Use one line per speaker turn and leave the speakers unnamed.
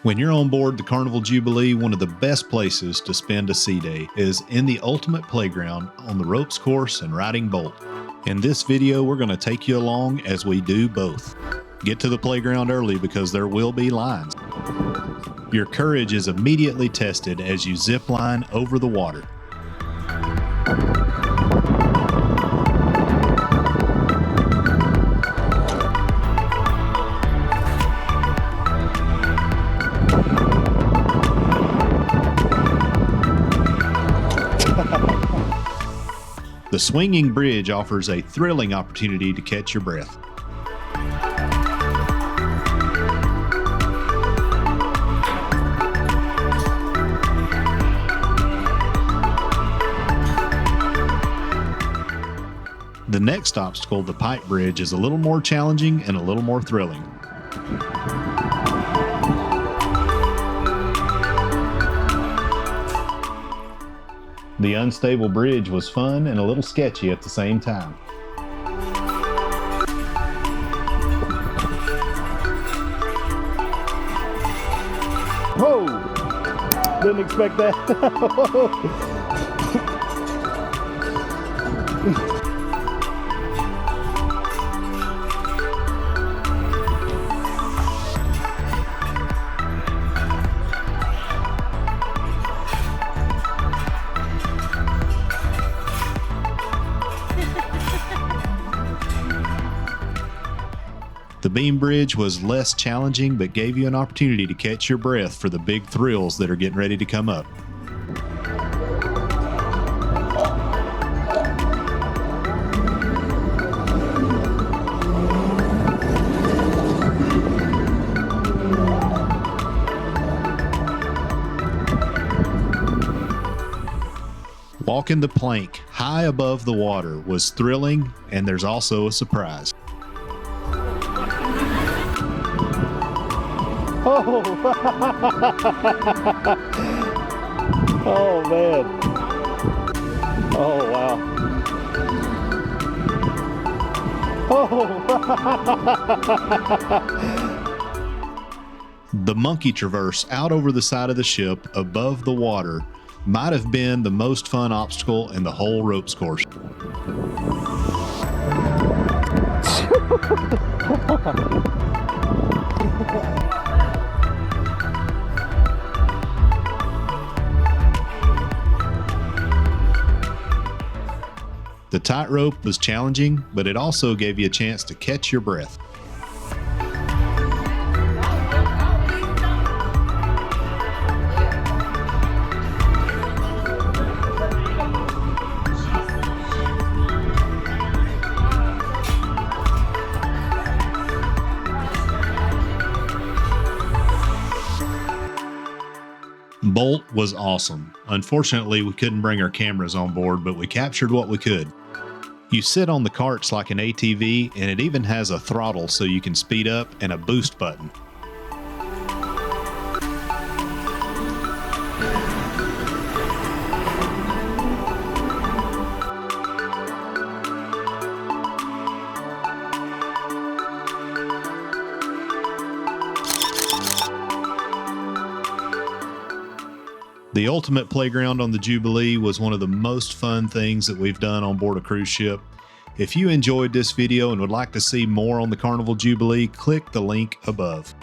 When you're on board the Carnival Jubilee, one of the best places to spend a sea day is in the ultimate playground on the ropes course and riding Bolt. In this video, we're going to take you along as we do both. Get to the playground early because there will be lines. Your courage is immediately tested as you zip line over the water. The swinging bridge offers a thrilling opportunity to catch your breath. The next obstacle, the pipe bridge, is a little more challenging and a little more thrilling. The unstable bridge was fun and a little sketchy at the same time. Whoa! Didn't expect that. The beam bridge was less challenging, but gave you an opportunity to catch your breath for the big thrills that are getting ready to come up. Walking the plank high above the water was thrilling, and there's also a surprise.
Oh, oh man. Oh wow. Oh.
The monkey traverse out over the side of the ship above the water might have been the most fun obstacle in the whole ropes course. The tightrope was challenging, but it also gave you a chance to catch your breath. Bolt was awesome. Unfortunately, we couldn't bring our cameras on board, but we captured what we could. You sit on the carts like an ATV, and it even has a throttle so you can speed up and a boost button. The ultimate playground on the Jubilee was one of the most fun things that we've done on board a cruise ship. If you enjoyed this video and would like to see more on the Carnival Jubilee, click the link above.